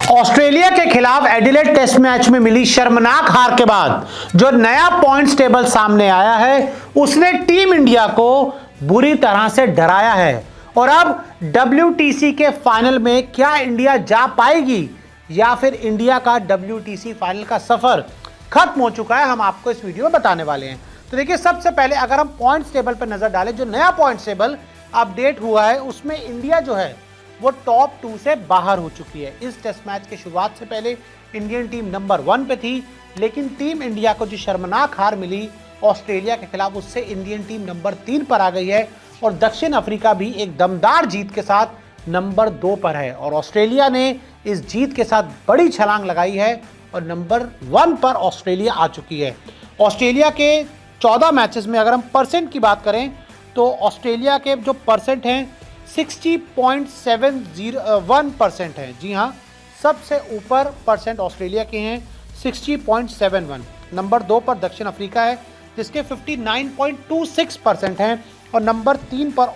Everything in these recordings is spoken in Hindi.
ऑस्ट्रेलिया के खिलाफ एडिलेड टेस्ट मैच में मिली शर्मनाक हार के बाद जो नया पॉइंट्स टेबल सामने आया है उसने टीम इंडिया को बुरी तरह से डराया है। और अब WTC के फाइनल में क्या इंडिया जा पाएगी या फिर इंडिया का WTC फाइनल का सफर खत्म हो चुका है, हम आपको इस वीडियो में बताने वाले हैं। तो देखिए, सबसे पहले अगर हम पॉइंट्स टेबल पर नजर डालें, जो नया पॉइंट्स टेबल अपडेट हुआ है उसमें इंडिया जो है वो टॉप 2 से बाहर हो चुकी है। इस टेस्ट मैच की शुरुआत से पहले इंडियन टीम नंबर 1 पे थी, लेकिन टीम इंडिया को जो शर्मनाक हार मिली ऑस्ट्रेलिया के खिलाफ, उससे इंडियन टीम नंबर 3 पर आ गई है और दक्षिण अफ्रीका भी एक दमदार जीत के साथ नंबर 2 पर है। और ऑस्ट्रेलिया ने इस जीत के साथ बड़ी छलांग लगाई है और नंबर 1 पर ऑस्ट्रेलिया आ चुकी है। ऑस्ट्रेलिया के 14 मैचेस में अगर हम परसेंट की बात करें तो ऑस्ट्रेलिया के जो परसेंट हैं 60.71% है। जी हाँ, सबसे ऊपर परसेंट ऑस्ट्रेलिया के हैं 60.71। नंबर 2 पर दक्षिण अफ्रीका है जिसके 59.26% हैं और नंबर 3 पर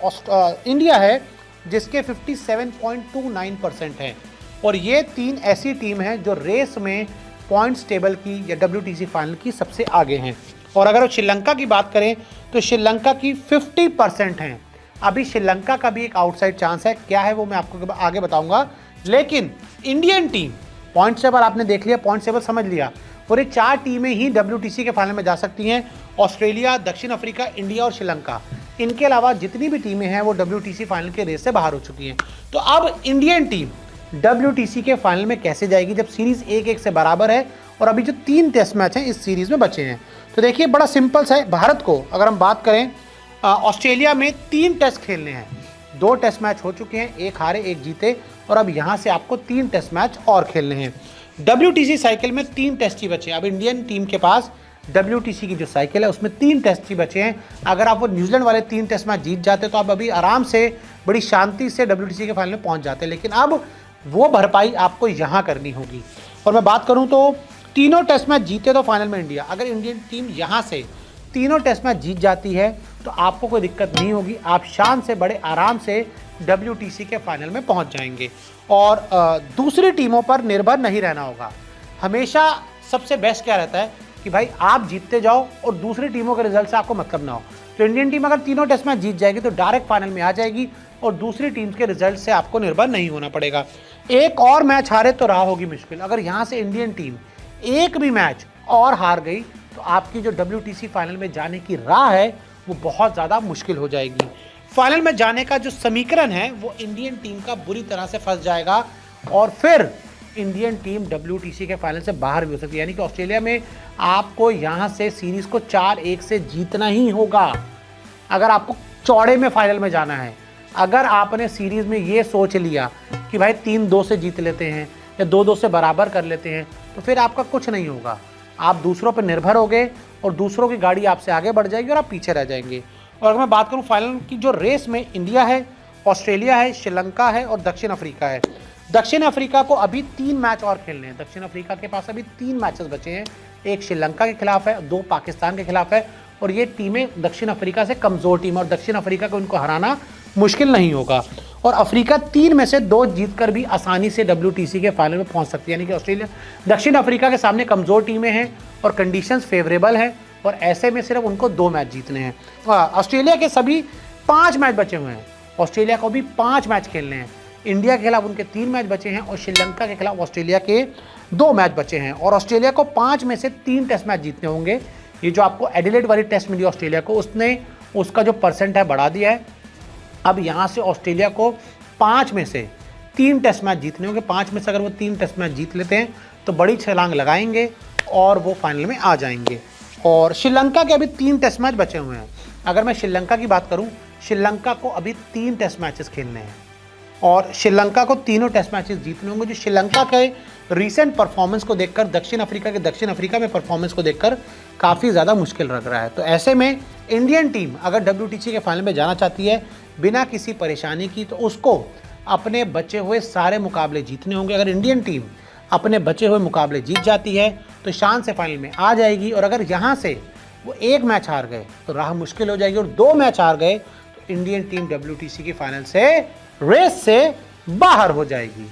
इंडिया है जिसके 57.29% हैं। और ये 3 ऐसी टीम हैं जो रेस में पॉइंट्स टेबल की या WTC फाइनल की सबसे आगे हैं। और अगर श्रीलंका की बात करें तो श्रीलंका की 50% हैं। अभी श्रीलंका का भी एक आउटसाइड चांस है, क्या है वो मैं आपको आगे बताऊंगा। लेकिन इंडियन टीम, पॉइंट टेबल आपने देख लिया, पॉइंट टेबल समझ लिया, और ये 4 टीमें ही WTC के फाइनल में जा सकती हैं। ऑस्ट्रेलिया, दक्षिण अफ्रीका, इंडिया और श्रीलंका। इनके अलावा जितनी भी टीमें हैं वो WTC फाइनल के रेस से बाहर हो चुकी हैं। तो अब इंडियन टीम WTC के फाइनल में कैसे जाएगी जब सीरीज 1-1 से बराबर है और अभी जो 3 टेस्ट मैच हैं इस सीरीज में बचे हैं। तो देखिए, बड़ा सिंपल सा है। भारत को अगर हम बात करें, ऑस्ट्रेलिया में 3 टेस्ट खेलने हैं। 2 टेस्ट मैच हो चुके हैं, 1 हारे 1 जीते, और अब यहां से आपको 3 टेस्ट मैच और खेलने हैं। WTC साइकिल में 3 टेस्ट ही बचे हैं। अब इंडियन टीम के पास WTC की जो साइकिल है उसमें 3 टेस्ट ही बचे हैं। अगर आप वो न्यूजीलैंड वाले 3 टेस्ट मैच जीत जाते तो आप अभी आराम से बड़ी शांति से WTC के फाइनल में पहुंच जाते, लेकिन अब वो भरपाई आपको यहाँ करनी होगी। और मैं बात करूँ तो तीनों टेस्ट मैच जीते तो फाइनल में इंडिया, अगर इंडियन टीम यहाँ से तीनों टेस्ट मैच जीत जाती है तो आपको कोई दिक्कत नहीं होगी, आप शान से बड़े आराम से WTC के फाइनल में पहुंच जाएंगे। और दूसरी टीमों पर निर्भर नहीं रहना होगा। हमेशा सबसे बेस्ट क्या रहता है कि भाई आप जीतते जाओ और दूसरी टीमों के रिजल्ट से आपको मतलब ना हो। तो इंडियन टीम अगर तीनों टेस्ट मैच जीत जाएगी तो डायरेक्ट फाइनल में आ जाएगी और दूसरी टीम के रिजल्ट से आपको निर्भर नहीं होना पड़ेगा। एक और मैच हारे तो राह होगी मुश्किल। अगर यहाँ से इंडियन टीम एक भी मैच और हार गई तो आपकी जो WTC फाइनल में जाने की राह है वो बहुत ज़्यादा मुश्किल हो जाएगी। फाइनल में जाने का जो समीकरण है वो इंडियन टीम का बुरी तरह से फंस जाएगा और फिर इंडियन टीम WTC के फाइनल से बाहर भी हो सकती है। यानी कि ऑस्ट्रेलिया में आपको यहाँ से सीरीज़ को 4-1 से जीतना ही होगा अगर आपको चौड़े में फाइनल में जाना है। अगर आपने सीरीज़ में ये सोच लिया कि भाई 3-2 से जीत लेते हैं या 2-2 से बराबर कर लेते हैं तो फिर आपका कुछ नहीं होगा। आप दूसरों पर निर्भर होगे और दूसरों की गाड़ी आपसे आगे बढ़ जाएगी और आप पीछे रह जाएंगे। और अगर मैं बात करूं फाइनल की, जो रेस में इंडिया है, ऑस्ट्रेलिया है, श्रीलंका है और दक्षिण अफ्रीका है। दक्षिण अफ्रीका को अभी 3 मैच और खेलने हैं। दक्षिण अफ्रीका के पास अभी 3 मैचेस बचे हैं, 1 श्रीलंका के खिलाफ है, 2 पाकिस्तान के खिलाफ है। और ये टीमें दक्षिण अफ्रीका से कमज़ोर टीम और दक्षिण अफ्रीका को उनको हराना मुश्किल नहीं होगा। और अफ्रीका 3 में से 2 जीतकर भी आसानी से WTC के फाइनल में पहुंच सकती है। यानी कि ऑस्ट्रेलिया, दक्षिण अफ्रीका के सामने कमज़ोर टीमें हैं और कंडीशंस फेवरेबल हैं और ऐसे में सिर्फ उनको 2 मैच जीतने हैं। ऑस्ट्रेलिया के सभी 5 मैच बचे हुए हैं। ऑस्ट्रेलिया को भी 5 मैच खेलने हैं। इंडिया के खिलाफ उनके 3 मैच बचे हैं और श्रीलंका के खिलाफ ऑस्ट्रेलिया के 2 मैच बचे हैं। और ऑस्ट्रेलिया को 5 में से 3 टेस्ट मैच जीतने होंगे। ये जो आपको एडिलेड वाली टेस्ट मिली ऑस्ट्रेलिया को, उसने उसका जो परसेंट है बढ़ा दिया है। अब यहाँ से ऑस्ट्रेलिया को 5 में से 3 टेस्ट मैच जीतने होंगे। 5 में से अगर वो 3 टेस्ट मैच जीत लेते हैं तो बड़ी छलांग लगाएंगे और वो फाइनल में आ जाएंगे। और श्रीलंका के अभी 3 टेस्ट मैच बचे हुए हैं। अगर मैं श्रीलंका की बात करूं, श्रीलंका को अभी 3 टेस्ट मैचेस खेलने हैं और श्रीलंका को तीनों टेस्ट मैचेस जीतने होंगे। जो श्रीलंका के रीसेंट परफॉर्मेंस को देखकर दक्षिण अफ्रीका में परफॉर्मेंस को देखकर काफ़ी ज़्यादा मुश्किल लग रहा है। तो ऐसे में इंडियन टीम अगर WTC के फाइनल में जाना चाहती है बिना किसी परेशानी की तो उसको अपने बचे हुए सारे मुकाबले जीतने होंगे। अगर इंडियन टीम अपने बचे हुए मुकाबले जीत जाती है तो शान से फाइनल में आ जाएगी। और अगर यहाँ से वो 1 मैच हार गए तो राह मुश्किल हो जाएगी और 2 मैच हार गए तो इंडियन टीम WTC की फाइनल से रेस से बाहर हो जाएगी।